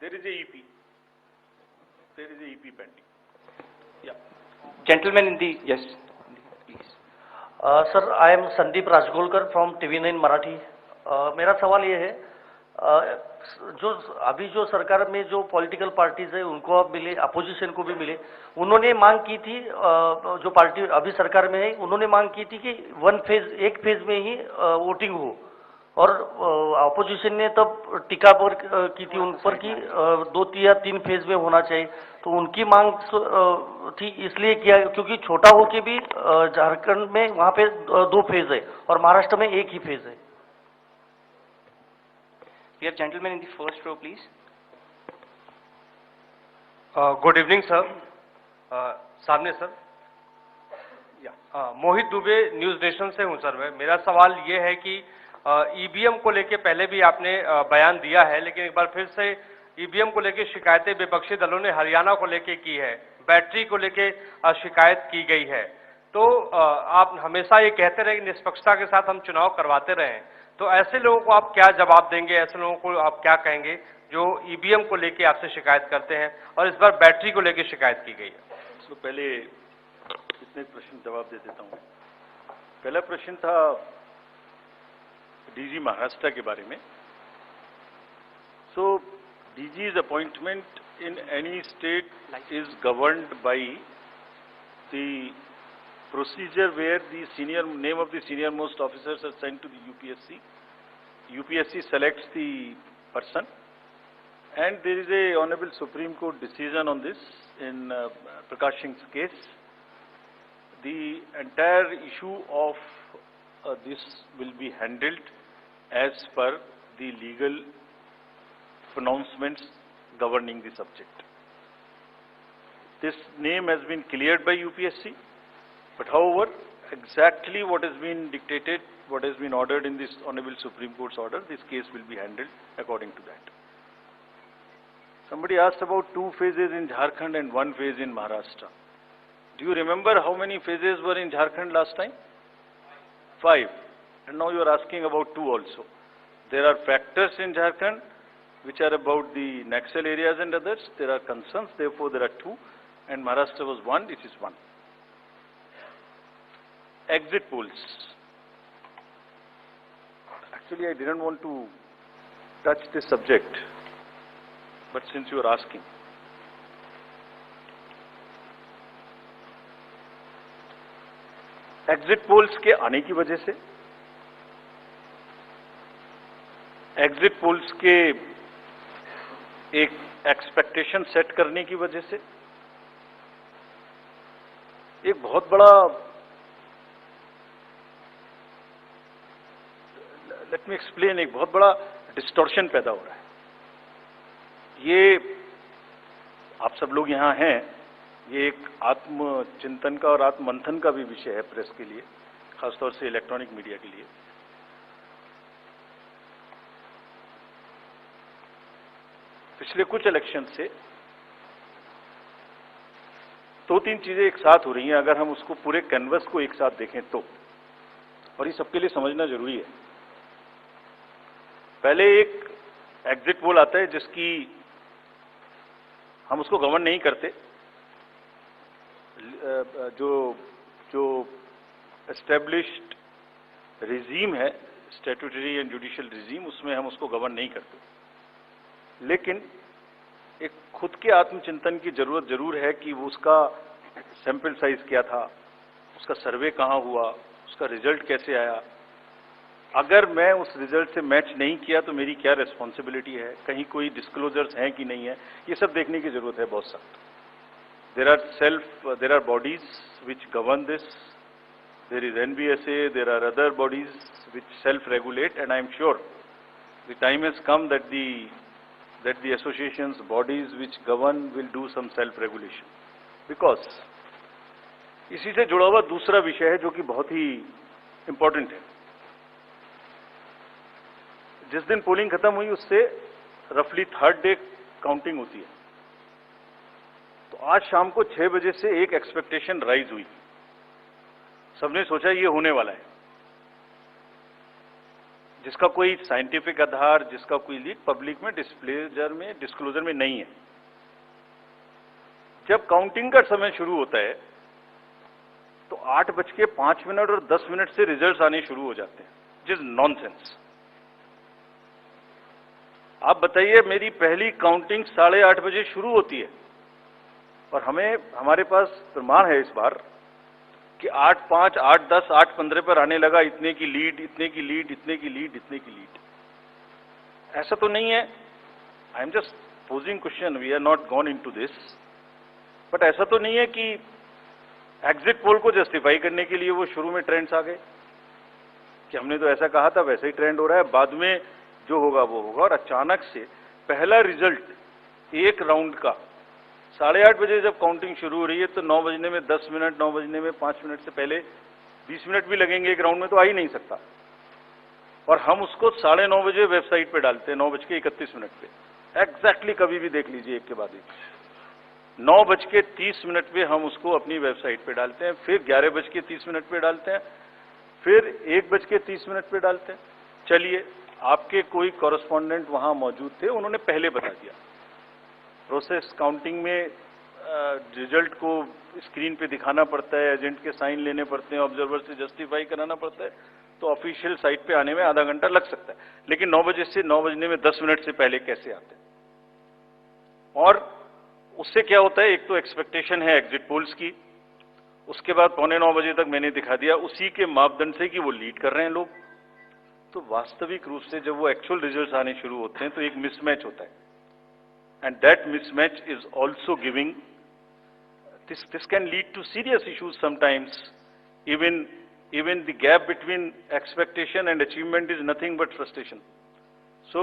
There is a EP. There is a EP pending. Yeah. Gentleman in the, yes, please. Sir, I am Sandeep Rajgolkar from TV9 Marathi. मेरा सवाल ये है, जो अभी जो सरकार में जो पॉलिटिकल पार्टीज है उनको अब मिले, अपोजिशन को भी मिले, उन्होंने मांग की थी, जो पार्टी अभी सरकार में है उन्होंने मांग की थी कि एक फेज में ही वोटिंग हो, और अपोजिशन ने तब टीका पर की थी उन पर कि 2 या 3 फेज में होना चाहिए। तो उनकी मांग थी इसलिए किया क्योंकि छोटा हो के भी झारखंड में वहां पे 2 फेज है और महाराष्ट्र में 1 ही फेज है। We have gentleman in the first row, please. Good evening sir. सामने सर, मोहित दुबे न्यूज नेशन से हूं सर। मेरा सवाल ये है कि EVM को लेके पहले भी आपने बयान दिया है, लेकिन एक बार फिर से EVM को लेके शिकायतें विपक्षी दलों ने हरियाणा को लेके की है, बैटरी को लेके शिकायत की गई है। तो आप हमेशा ये कहते रहे कि निष्पक्षता के साथ हम चुनाव करवाते रहे, तो ऐसे लोगों को आप क्या जवाब देंगे, ऐसे लोगों को आप क्या कहेंगे जो EVM को लेके आपसे शिकायत करते हैं और इस बार बैटरी को लेके शिकायत की गई है? तो पहले इसमें प्रश्न जवाब दे देता हूं। पहला प्रश्न था DG महाराष्ट्र के बारे में। सो DG's appointment in any state is governed by the procedure where the name of the senior most officers are sent to the UPSC. UPSC selects the person, and there is a Honorable Supreme Court decision on this in Prakash Singh's case. The entire issue of this will be handled as per the legal pronouncements governing the subject. This name has been cleared by UPSC, but however, exactly what has been dictated, what has been ordered in this Honorable Supreme Court's order, this case will be handled according to that. Somebody asked about 2 phases in Jharkhand and 1 phase in Maharashtra. Do you remember how many phases were in Jharkhand last time? 5. And now you are asking about 2 also. There are factors in Jharkhand which are about the Naxal areas and others. There are concerns, therefore there are 2. And Maharashtra was 1, it is 1. Exit polls. Actually, I didn't want to touch this subject, but since you are asking. Exit polls के आने की वजह से, exit polls के एक expectation set करने की वजह से एक बहुत बड़ा, लेट मी एक्सप्लेन, एक बहुत बड़ा डिस्टॉर्शन पैदा हो रहा है। ये आप सब लोग यहाँ हैं, ये एक आत्मचिंतन का और आत्ममंथन का भी विषय है प्रेस के लिए, खासतौर से इलेक्ट्रॉनिक मीडिया के लिए। पिछले कुछ इलेक्शन से दो तीन चीजें एक साथ हो रही हैं, अगर हम उसको पूरे कैनवस को एक साथ देखें तो, और ये सबके लिए समझना जरूरी है। पहले एक एग्जिट पोल आता है जिसकी हम उसको गवर्न नहीं करते, जो एस्टेब्लिश्ड रिजीम है, स्टैट्यूटरी एंड जुडिशियल रिजीम, उसमें हम उसको गवर्न नहीं करते। लेकिन एक खुद के आत्मचिंतन की जरूरत जरूर है कि वो उसका सैंपल साइज क्या था, उसका सर्वे कहाँ हुआ, उसका रिजल्ट कैसे आया। अगर मैं उस रिजल्ट से मैच नहीं किया तो मेरी क्या रिस्पॉन्सिबिलिटी है, कहीं कोई डिस्क्लोजर्स हैं कि नहीं है, ये सब देखने की जरूरत है बहुत सख्त। there are bodies which govern this, there is NBSA, there are other bodies which self-regulate, and I am sure the time has come that the associations, bodies which govern will do some self-regulation, because इसी से जुड़ा हुआ दूसरा विषय है जो कि बहुत ही इंपॉर्टेंट है। जिस दिन पोलिंग खत्म हुई उससे रफली थर्ड डे काउंटिंग होती है, तो आज शाम को 6 बजे से एक एक्सपेक्टेशन राइज हुई। सबने सोचा ये होने वाला है, जिसका कोई साइंटिफिक आधार, जिसका कोई लीड पब्लिक में डिस्क्लोजर में नहीं है। जब काउंटिंग का समय शुरू होता है तो 8:05 और 10 मिनट से रिजल्ट्स आने शुरू हो जाते हैं, विच इज नॉनसेंस। आप बताइए, मेरी पहली काउंटिंग 8:30 बजे शुरू होती है और हमारे पास प्रमाण है इस बार कि 8:05, 8:10, 8:15 पर आने लगा इतने की लीड, इतने की लीड, इतने की लीड, इतने की लीड। ऐसा तो नहीं है, I am just posing question, we are not gone into this, but ऐसा तो नहीं है कि एग्जिट पोल को जस्टिफाई करने के लिए वो शुरू में ट्रेंड्स आ गए कि हमने तो ऐसा कहा था, वैसे ही ट्रेंड हो रहा है, बाद में जो होगा वो होगा। और अचानक से पहला रिजल्ट एक राउंड का 8:30 बजे जब काउंटिंग शुरू हो रही है तो 9 बजने में 10 मिनट, 9 बजने में 5 मिनट से पहले 20 मिनट भी लगेंगे एक राउंड में, तो आ ही नहीं सकता। और हम उसको 9:30 बजे वेबसाइट पे डालते हैं, 9:31 पे, एग्जैक्टली कभी भी देख लीजिए एक के बाद एक। 9:30 पे हम उसको अपनी वेबसाइट पे डालते हैं, फिर 11:30 पे डालते हैं, फिर 1:30 पे डालते हैं। चलिए, आपके कोई कॉरेस्पॉन्डेंट वहां मौजूद थे, उन्होंने पहले बता दिया। प्रोसेस काउंटिंग में रिजल्ट को स्क्रीन पे दिखाना पड़ता है, एजेंट के साइन लेने पड़ते हैं, ऑब्जर्वर से जस्टिफाई कराना पड़ता है, तो ऑफिशियल साइट पे आने में आधा घंटा लग सकता है। लेकिन 9 बजे से 9 बजने में 10 मिनट से पहले कैसे आते हैं? और उससे क्या होता है, एक तो एक्सपेक्टेशन है एग्जिट पोल्स की, उसके बाद 8:45 बजे तक मैंने दिखा दिया उसी के मापदंड से कि वो लीड कर रहे हैं लोग। तो वास्तविक रूप से जब वो एक्चुअल रिजल्ट्स आने शुरू होते हैं तो एक मिसमैच होता है, and that mismatch is also giving, this can lead to serious issues sometimes. Even the gap between expectation and achievement is nothing but frustration. So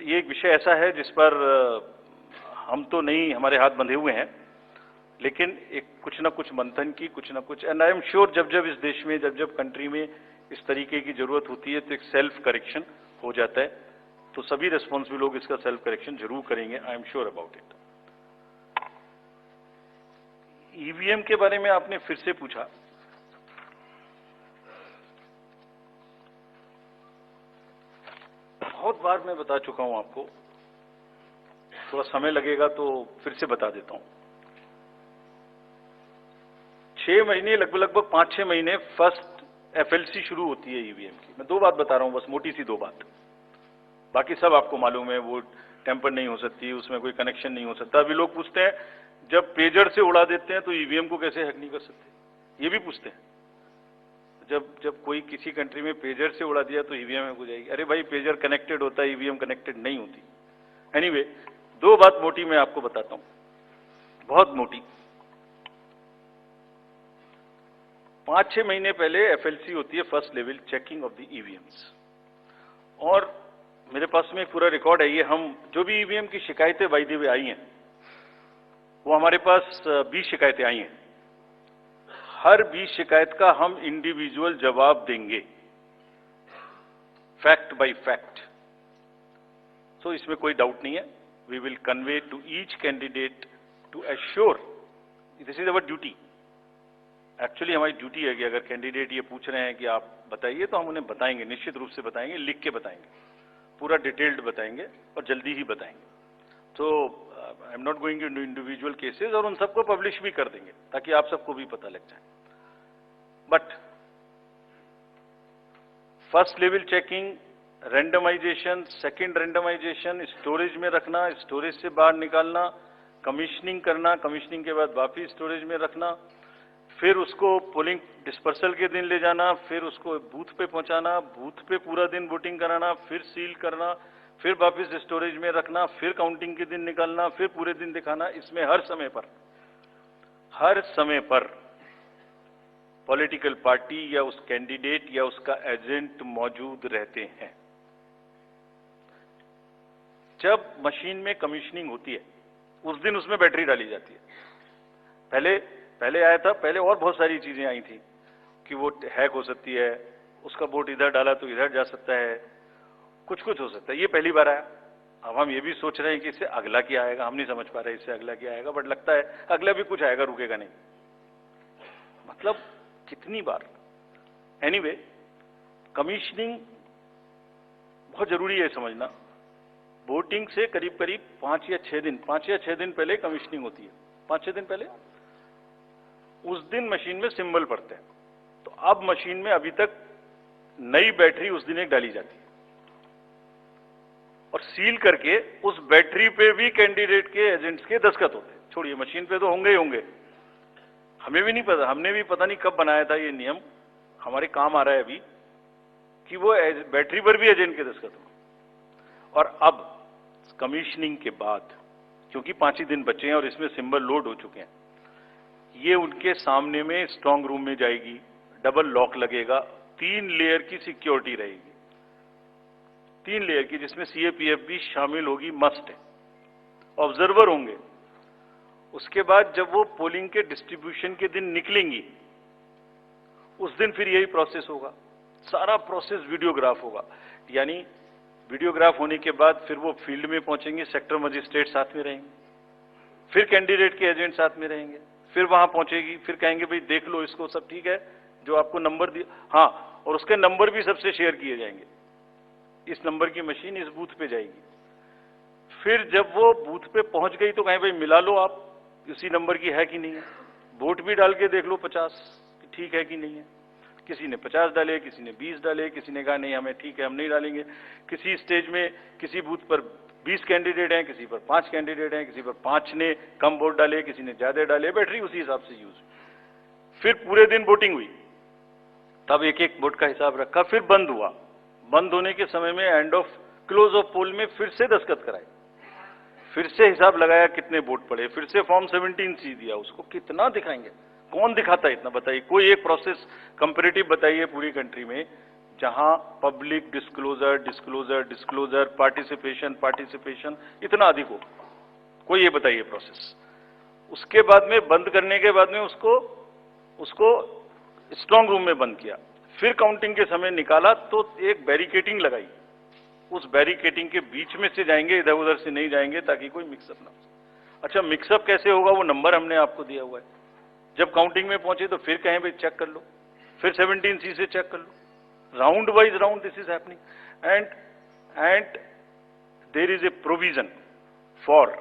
ये एक विषय ऐसा है जिस पर हम तो नहीं, हमारे हाथ बंधे हुए हैं, लेकिन एक कुछ ना कुछ मंथन की, कुछ ना कुछ, एंड आई एम श्योर जब इस देश में, जब कंट्री में इस तरीके की जरूरत होती है तो एक सेल्फ करेक्शन हो जाता है, तो सभी रिस्पॉन्सिबल लोग इसका सेल्फ करेक्शन जरूर करेंगे, I am sure about it. EVM के बारे में आपने फिर से पूछा। बहुत बार मैं बता चुका हूं आपको, थोड़ा समय लगेगा तो फिर से बता देता हूं। 6 महीने, लगभग 5-6 महीने फर्स्ट एफएलसी शुरू होती है ईवीएम की। मैं 2 बात बता रहा हूं, बस मोटी सी 2 बात, बाकी सब आपको मालूम है। वो टेम्पर नहीं हो सकती, उसमें कोई कनेक्शन नहीं हो सकता। अभी लोग पूछते हैं जब पेजर से उड़ा देते हैं तो ईवीएम को कैसे हैक नहीं कर सकते, ये भी पूछते हैं। जब कोई किसी कंट्री में पेजर से उड़ा दिया तो ईवीएम हैक हो जाएगी। अरे भाई, पेजर कनेक्टेड होता है, ईवीएम कनेक्टेड नहीं होती। एनीवे, 2 बात मोटी मैं आपको बताता हूं, बहुत मोटी। 5-6 महीने पहले FLC होती है, first level checking of the EVMs, और मेरे पास में एक पूरा रिकॉर्ड है। ये हम जो भी ईवीएम की शिकायतें बाय द वे आई हैं, वो हमारे पास 20 शिकायतें आई हैं। हर 20 शिकायत का हम इंडिविजुअल जवाब देंगे, फैक्ट बाय फैक्ट। सो इसमें कोई डाउट नहीं है। We will convey to each candidate to assure, this is our duty. Actually हमारी ड्यूटी है कि अगर कैंडिडेट ये पूछ रहे हैं कि आप बताइए, तो हम उन्हें बताएंगे, निश्चित रूप से बताएंगे, लिख के बताएंगे, पूरा डिटेल्ड बताएंगे और जल्दी ही बताएंगे। तो I am not going to individual cases, और उन सबको पब्लिश भी कर देंगे ताकि आप सबको भी पता लग जाए। But first level checking, randomization, second randomization, storage में रखना, स्टोरेज से बाहर निकालना, कमीशनिंग करना, कमीशनिंग के बाद वापिस स्टोरेज में रखना, फिर उसको पोलिंग डिस्पर्सल के दिन ले जाना, फिर उसको बूथ पे पहुंचाना, बूथ पे पूरा दिन वोटिंग कराना, फिर सील करना, फिर वापस स्टोरेज में रखना, फिर काउंटिंग के दिन निकालना, फिर पूरे दिन दिखाना। इसमें हर समय पर पॉलिटिकल पार्टी या उस कैंडिडेट या उसका एजेंट मौजूद रहते हैं। जब मशीन में कमीशनिंग होती है, उस दिन उसमें बैटरी डाली जाती है। पहले आया था, पहले और बहुत सारी चीजें आई थी कि वो हैक हो सकती है, उसका वोट इधर डाला तो इधर जा सकता है, कुछ हो सकता है। ये पहली बार आया। अब हम ये भी सोच रहे हैं कि इससे अगला क्या आएगा, हम नहीं समझ पा रहे इससे अगला क्या आएगा, बट लगता है अगला भी कुछ आएगा, रुकेगा नहीं। मतलब कितनी बार। एनीवे, कमीशनिंग बहुत जरूरी है समझना। वोटिंग से करीब 5 या 6 दिन पहले कमीशनिंग होती है। 5-6 दिन पहले उस दिन मशीन में सिंबल पड़ते हैं। तो अब मशीन में अभी तक नई बैटरी उस दिन एक डाली जाती है, और सील करके उस बैटरी पे भी कैंडिडेट के एजेंट्स के दस्तखत होते हैं। छोड़िए, मशीन पे तो होंगे ही होंगे, हमें भी नहीं पता, हमने भी पता नहीं कब बनाया था ये नियम, हमारे काम आ रहा है अभी कि वो बैटरी पर भी एजेंट के दस्तखत हो। और अब कमीशनिंग के बाद, क्योंकि 5 ही दिन बचे हैं और इसमें सिंबल लोड हो चुके हैं, ये उनके सामने में स्ट्रांग रूम में जाएगी, डबल लॉक लगेगा, 3 लेयर की सिक्योरिटी रहेगी, 3 लेयर की, जिसमें CAPF भी शामिल होगी, मस्ट है। ऑब्जर्वर होंगे। उसके बाद जब वो पोलिंग के डिस्ट्रीब्यूशन के दिन निकलेंगी, उस दिन फिर यही प्रोसेस होगा, सारा प्रोसेस वीडियोग्राफ होगा। यानी वीडियोग्राफ होने के बाद फिर वो फील्ड में पहुंचेंगे, सेक्टर मजिस्ट्रेट साथ में रहेंगे, फिर कैंडिडेट के एजेंट साथ में रहेंगे, फिर वहां पहुंचेगी, फिर कहेंगे भाई देख लो इसको, सब ठीक है, जो आपको नंबर दिया, हाँ, और उसके नंबर भी सबसे शेयर किए जाएंगे। इस नंबर की मशीन इस बूथ पे जाएगी। फिर जब वो बूथ पे पहुंच गई तो कहें भाई मिला लो आप, उसी नंबर की है कि नहीं है, वोट भी डाल के देख लो 50 ठीक है कि नहीं है। किसी ने 50 डाले, किसी ने 20 डाले, किसी ने कहा नहीं हमें ठीक है, हम नहीं डालेंगे। किसी स्टेज में किसी बूथ पर 20 कैंडिडेट हैं, किसी पर 5 कैंडिडेट हैं, किसी पर 5 ने कम वोट डाले, किसी ने ज्यादा डाले, बैटरी उसी हिसाब से यूज। फिर पूरे दिन वोटिंग हुई, तब एक एक वोट का हिसाब रखा, फिर बंद हुआ। बंद होने के समय में एंड ऑफ क्लोज ऑफ पोल में फिर से दस्तखत कराए, फिर से हिसाब लगाया कितने वोट पड़े, फिर से फॉर्म 17C दिया। उसको कितना दिखाएंगे, कौन दिखाता है इतना, बताइए। कोई एक प्रोसेस कंपैरेटिव बताइए पूरी कंट्री में जहां पब्लिक डिस्क्लोजर, पार्टिसिपेशन इतना अधिक हो, कोई ये बताइए प्रोसेस। उसके बाद में बंद करने के बाद में उसको स्ट्रांग रूम में बंद किया, फिर काउंटिंग के समय निकाला तो एक बैरिकेटिंग लगाई, उस बैरिकेटिंग के बीच में से जाएंगे, इधर उधर से नहीं जाएंगे ताकि कोई मिक्सअप ना हो। अच्छा, मिक्सअप कैसे होगा, वो नंबर हमने आपको दिया हुआ है। जब काउंटिंग में पहुंचे तो फिर कहें भाई चेक कर लो, फिर 17C से चेक कर लो, round wise round this is happening. And there is a provision for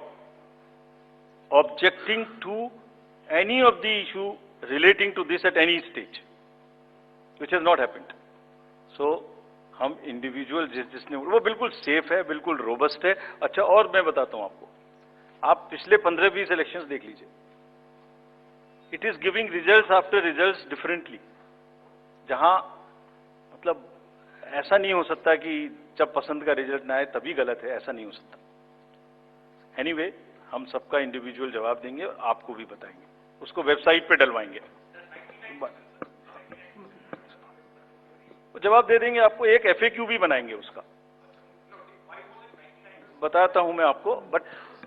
objecting to any of the issue relating to this at any stage, which has not happened. So हम individual जिसने, वो बिल्कुल safe है, बिल्कुल robust है। अच्छा, और मैं बताता हूं आपको, आप पिछले 15-20 इलेक्शंस देख लीजिए, it is giving results after results differently. जहां मतलब ऐसा नहीं हो सकता कि जब पसंद का रिजल्ट ना आए तभी गलत है, ऐसा नहीं हो सकता। एनीवे, हम सबका इंडिविजुअल जवाब देंगे और आपको भी बताएंगे, उसको वेबसाइट पे डलवाएंगे। वो जवाब दे देंगे आपको, एक FAQ भी बनाएंगे उसका, बताता हूं मैं आपको।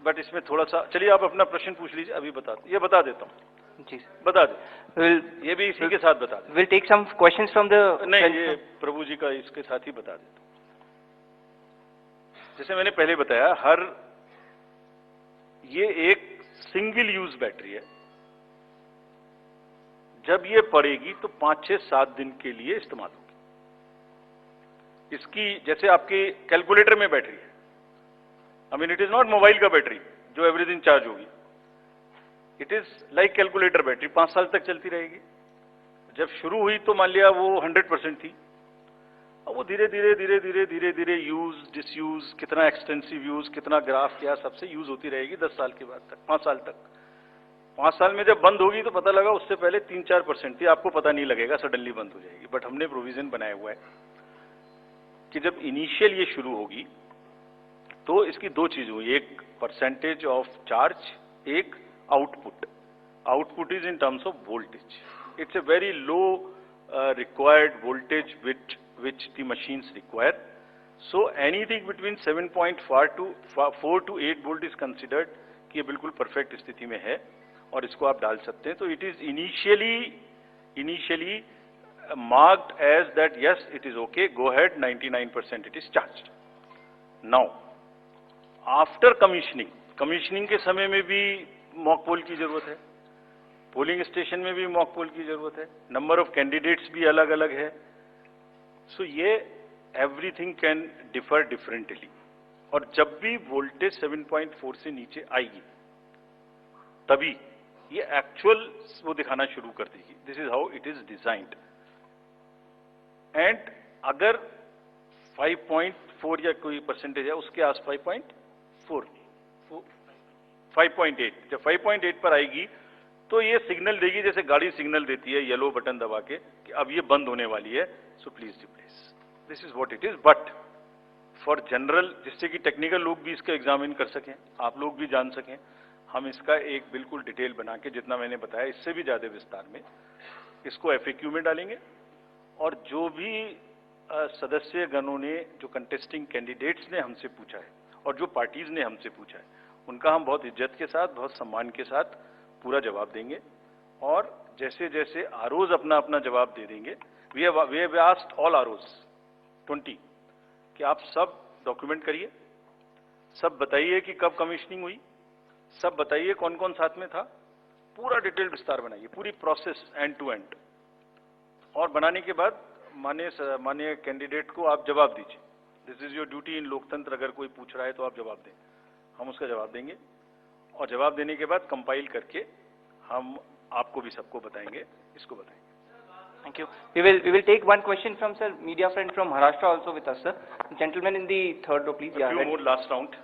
बट इसमें थोड़ा सा, चलिए आप अपना प्रश्न पूछ लीजिए, अभी ये बता देता हूं जी बता दे, ये भी इसी के साथ बता दे। we'll take some questions from the नहीं, ये प्रभु जी का इसके साथ ही बता देता हूं। जैसे मैंने पहले बताया, ये एक सिंगल यूज बैटरी है। जब ये पड़ेगी तो 5, 6, 7 दिन के लिए इस्तेमाल होगी। इसकी जैसे आपके कैलकुलेटर में बैटरी है, I mean it is not mobile का बैटरी जो एवरी दिन चार्ज होगी, it is like calculator battery, 5 साल तक चलती रहेगी। जब शुरू हुई तो मान लिया वो 100% थी, और वो धीरे धीरे यूज डिसयूज, कितना एक्सटेंसिव यूज, कितना ग्राफ किया, सबसे यूज होती रहेगी 10 साल के बाद तक, 5 साल तक। 5 साल में जब बंद होगी तो पता लगा उससे पहले 3-4% थी, आपको पता नहीं लगेगा, सडनली बंद हो जाएगी। बट हमने प्रोविजन बनाया हुआ है कि जब इनिशियल ये शुरू होगी तो इसकी 2 चीज हुई, एक परसेंटेज ऑफ चार्ज, एक output. Output is in terms of voltage, it's a very low required voltage which the machines require. So anything between 7.4 to 8 volt is considered कि ये बिल्कुल परफेक्ट स्थिति में है और इसको आप डाल सकते हैं। तो it is initially marked as that yes it is okay, go ahead, 99% it is charged. Now after commissioning के समय में भी मॉक पोल की जरूरत है, पोलिंग स्टेशन में भी मॉक पोल की जरूरत है, नंबर ऑफ कैंडिडेट्स भी अलग अलग है। सो ये एवरीथिंग कैन डिफर डिफरेंटली, और जब भी वोल्टेज 7.4 से नीचे आएगी तभी ये एक्चुअल वो दिखाना शुरू कर देगी। This is how it is designed. And अगर 5.4 या कोई परसेंटेज है उसके आस 5.8, जब 5.8 पर आएगी तो ये सिग्नल देगी, जैसे गाड़ी सिग्नल देती है येलो बटन दबा के कि अब ये बंद होने वाली है, so please replace. This is what it is. But for general, जिससे कि टेक्निकल लोग भी इसका एग्जामिन कर सकें, आप लोग भी जान सकें, हम इसका एक बिल्कुल डिटेल बना के, जितना मैंने बताया इससे भी ज्यादा विस्तार में, इसको FAQ में डालेंगे। और जो भी सदस्य गणों ने, जो कंटेस्टिंग कैंडिडेट्स ने हमसे पूछा है और जो पार्टीज ने हमसे पूछा है, उनका हम बहुत इज्जत के साथ, बहुत सम्मान के साथ पूरा जवाब देंगे। और जैसे जैसे आरओज अपना अपना जवाब दे देंगे, we have asked all ROs 20 कि आप सब डॉक्यूमेंट करिए, सब बताइए कि कब कमीशनिंग हुई, सब बताइए कौन कौन साथ में था, पूरा डिटेल विस्तार बनाइए, पूरी प्रोसेस एंड टू एंड। और बनाने के बाद माननीय कैंडिडेट को आप जवाब दीजिए। दिस इज योर ड्यूटी इन लोकतंत्र। अगर कोई पूछ रहा है तो आप जवाब दें, हम उसका जवाब देंगे। और जवाब देने के बाद कंपाइल करके हम आपको भी सबको बताएंगे, इसको बताएंगे। Thank you. We will take one question from sir, media friend from Maharashtra also with us, sir. Gentleman in the third row, please. A few more last round.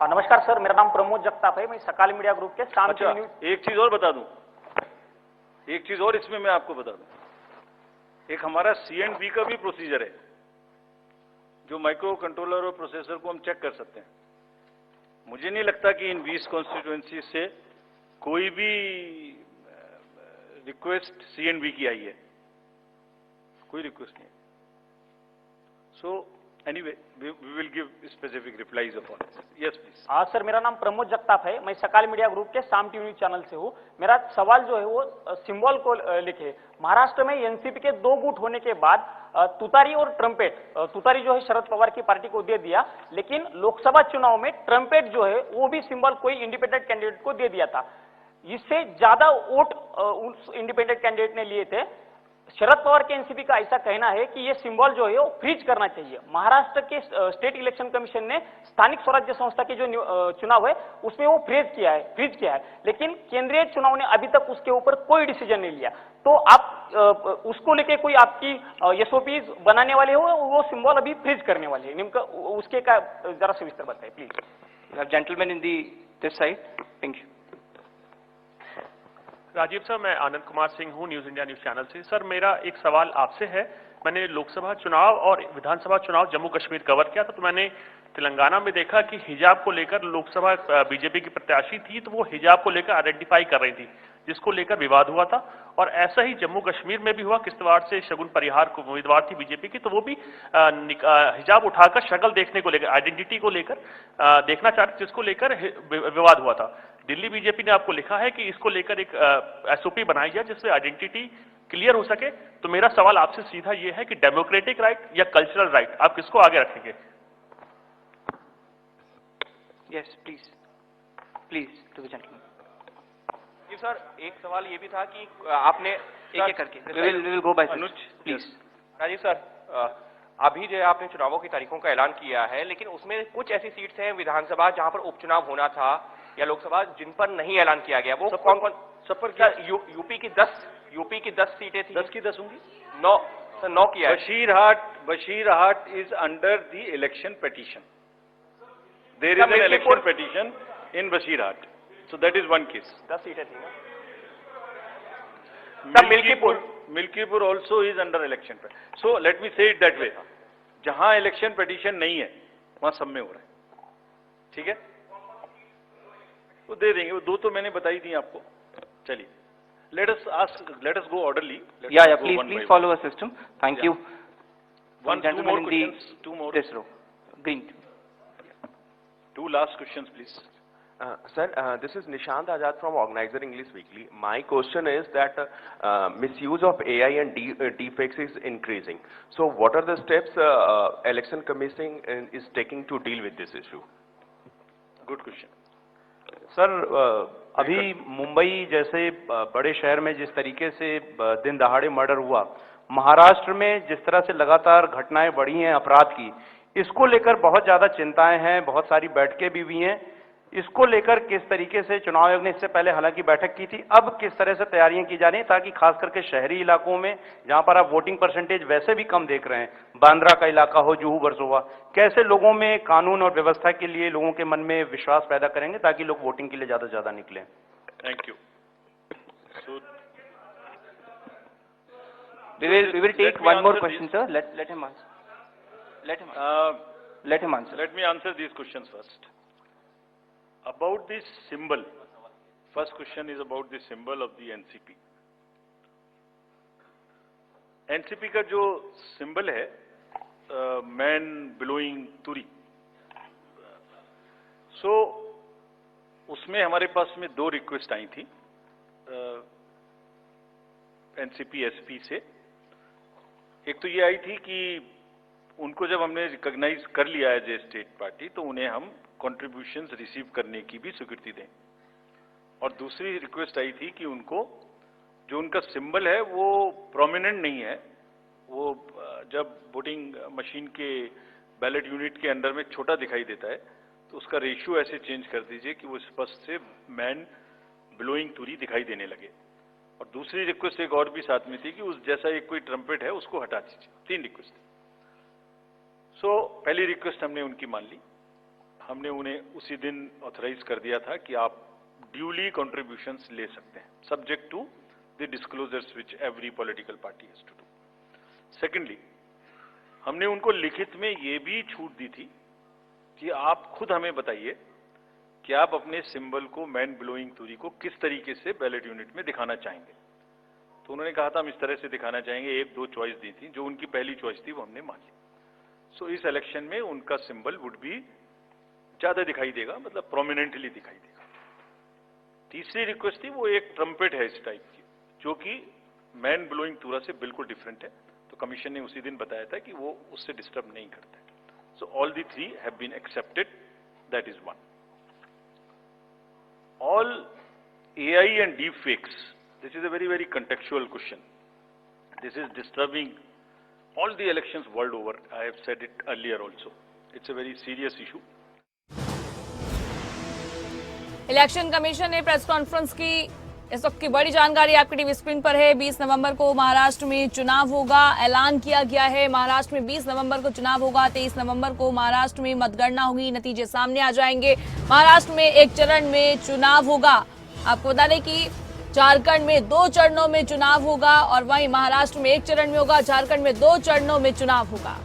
नमस्कार सर, मेरा नाम प्रमोद जगताप है, मैं सकाल मीडिया ग्रुप के शाम अच्छा, news. एक चीज और बता दूं, एक चीज और इसमें मैं आपको बता दूं, एक हमारा C&B का भी प्रोसीजर है, जो माइक्रो कंट्रोलर और प्रोसेसर को हम चेक कर सकते हैं। मुझे नहीं लगता कि इन 20 कॉन्स्टिट्यूएंसी से कोई भी रिक्वेस्ट C&B की आई है, कोई रिक्वेस्ट नहीं। So anyway we will give specific replies of all. Yes please. हाँ सर, मेरा नाम प्रमोद जगताप है, मैं सकाल मीडिया ग्रुप के शाम टीवी न्यूज चैनल से हूँ। मेरा सवाल जो है वो सिंबल को लेके, महाराष्ट्र में एनसीपी के 2 गुट होने के बाद तुतारी और ट्रम्पेट, तुतारी जो है शरद पवार की पार्टी को दे दिया, लेकिन लोकसभा चुनाव में ट्रम्पेट जो है वो भी सिंबल कोई इंडिपेंडेंट कैंडिडेट को दे दिया था। इससे ज्यादा वोट उस इंडिपेंडेंट कैंडिडेट ने लिए थे। शरद पवार के एनसीपी का ऐसा कहना है कि ये सिंबल जो है वो फ्रीज करना चाहिए। महाराष्ट्र के स्टेट इलेक्शन कमीशन ने स्थानिक स्वराज्य संस्था के जो चुनाव है उसमें वो फ्रीज किया है, लेकिन केंद्रीय चुनाव ने अभी तक उसके ऊपर कोई डिसीजन नहीं लिया। तो आप उसको लेके कोई आपकी एसओपीज बनाने वाले हो, वो सिंबल अभी फ्रीज करने वाले हैं, निम्न उसके का जरा से विस्तार बताइए please. Gentleman in this side. Thank you. Rajiv sir, मैं आनंद कुमार सिंह हूं, न्यूज इंडिया न्यूज चैनल से। सर, मेरा एक सवाल आपसे है। मैंने लोकसभा चुनाव और विधानसभा चुनाव जम्मू कश्मीर कवर किया था, तो मैंने तेलंगाना में देखा कि हिजाब को लेकर लोकसभा बीजेपी की प्रत्याशी थी, तो वो हिजाब को लेकर आइडेंटिफाई कर रही थी। जिसको लेकर विवाद हुआ था। और ऐसा ही जम्मू कश्मीर में भी हुआ, किश्तवाड़ से शगुन परिहार को उम्मीदवार थी बीजेपी की, तो वो भी हिजाब उठाकर शक्ल देखने को लेकर, आइडेंटिटी को लेकर देखना चाहते, जिसको लेकर विवाद हुआ था। दिल्ली बीजेपी ने आपको लिखा है कि इसको लेकर एक एसओपी बनाई जाए जिससे आइडेंटिटी क्लियर हो सके। तो मेरा सवाल आपसे सीधा ये है कि डेमोक्रेटिक राइट या कल्चरल राइट, आप किसको आगे रखेंगे? Yes please to the gentleman. जी सर, एक सवाल ये भी था कि आपने एक करके will go by Anuj please. Rajiv sir, अभी जो है आपने चुनावों की तारीखों का ऐलान किया है, लेकिन उसमें कुछ ऐसी सीट्स हैं विधानसभा जहां पर उपचुनाव होना था या लोकसभा जिन पर नहीं ऐलान किया गया, वो कौन कौन? सब पर यूपी की 10 सीटें थी। 10 की 10 होंगी। 9 किया है। Basirhat is under the election petition. There is an election petition in Basirhat, so that is one case. 10 सीटें थी ना। Milkipur also is under election petition. So let me say it that way. जहां इलेक्शन पिटीशन नहीं है वहां सब में हो रहा है, ठीक है? वो दे देंगे, वो 2 तो मैंने बताई थी आपको। चलिए, let us go orderly. Yeah, please follow a system. Thank you. One, two more questions. Two more. This row. Green. 2 last questions, please. Sir, this is Nishant Azad from Organizer English Weekly. My question is that misuse of AI and deepfakes is increasing. So, what are the steps Election Commission is taking to deal with this issue? Good question. Sir, अभी मुंबई जैसे बड़े शहर में जिस तरीके से दिन दहाड़े मर्डर हुआ, महाराष्ट्र में जिस तरह से लगातार घटनाएं बढ़ी हैं अपराध की, इसको लेकर बहुत ज्यादा चिंताएं हैं, बहुत सारी बैठकें भी हुई हैं। इसको लेकर किस तरीके से चुनाव आयोग ने इससे पहले हालांकि बैठक की थी, अब किस तरह से तैयारियां की जा रही हैं ताकि खास करके शहरी इलाकों में जहां पर आप वोटिंग परसेंटेज वैसे भी कम देख रहे हैं, बांद्रा का इलाका हो, जुहू वर्सोवा, कैसे लोगों में कानून और व्यवस्था के लिए लोगों के मन में विश्वास पैदा करेंगे ताकि लोग वोटिंग के लिए ज्यादा से ज्यादा निकलें? Thank you. We will take one more question, sir. Let him answer. Let him answer. Let me answer these questions first. About this symbol, first question is about the symbol of the NCP. NCP का जो symbol है, man blowing turi. So, उसमें हमारे पास में 2 request आई थी NCP SP से। एक तो ये आई थी कि उनको जब हमने रिकॉग्नाइज कर लिया है एज स्टेट पार्टी, तो उन्हें हम कंट्रीब्यूशंस रिसीव करने की भी स्वीकृति दें। और दूसरी रिक्वेस्ट आई थी कि उनको जो उनका सिंबल है वो प्रोमिनेंट नहीं है, वो जब वोटिंग मशीन के बैलेट यूनिट के अंदर में छोटा दिखाई देता है, तो उसका रेशियो ऐसे चेंज कर दीजिए कि वो स्पष्ट से मैन ब्लोइंग तुरी दिखाई देने लगे। और दूसरी रिक्वेस्ट एक और भी साथ में थी कि उस जैसा एक कोई ट्रम्पेट है उसको हटा दीजिए। 3 रिक्वेस्ट थी। सो पहली रिक्वेस्ट हमने उनकी मान ली, हमने उन्हें उसी दिन ऑथराइज कर दिया था कि आप ड्यूली कंट्रीब्यूशंस ले सकते हैं, subject to the disclosures which every political party has to do. Secondly, हमने उनको लिखित में ये भी छूट दी थी कि आप खुद हमें बताइए कि आप अपने सिंबल को, मैन ब्लोइंग तुरी को किस तरीके से बैलेट यूनिट में दिखाना चाहेंगे। तो उन्होंने कहा था हम इस तरह से दिखाना चाहेंगे। 1-2 चॉइस दी थी, जो उनकी पहली चॉइस थी वो हमने मान ली। सो इस इलेक्शन में उनका सिंबल वुड भी ज्यादा दिखाई देगा, मतलब प्रोमिनेंटली दिखाई देगा। तीसरी रिक्वेस्ट थी, वो एक ट्रम्पेट है इस टाइप की, जो कि मैन ब्लोइंग तुरा से बिल्कुल डिफरेंट है। तो कमीशन ने उसी दिन बताया था कि वो उससे डिस्टर्ब नहीं करता है। So all the 3 have been accepted, that is 1. All AI and deep fakes, this is a very, very contextual question. This is disturbing all the elections world over. I have said it earlier also. It's a very serious issue. Election commission ने press conference की, इस वक्त की बड़ी जानकारी आपकी TV screen पर है। 20 नवंबर को महाराष्ट्र में चुनाव होगा, ऐलान किया गया है। महाराष्ट्र में 20 नवंबर को चुनाव होगा, 23 नवंबर को महाराष्ट्र में मतगणना होगी, नतीजे सामने आ जाएंगे। महाराष्ट्र में एक चरण में चुनाव होगा। आपको बता दें कि झारखंड में 2 चरणों में चुनाव होगा और वहीं महाराष्ट्र में 1 चरण में होगा, झारखंड में 2 चरणों में चुनाव होगा।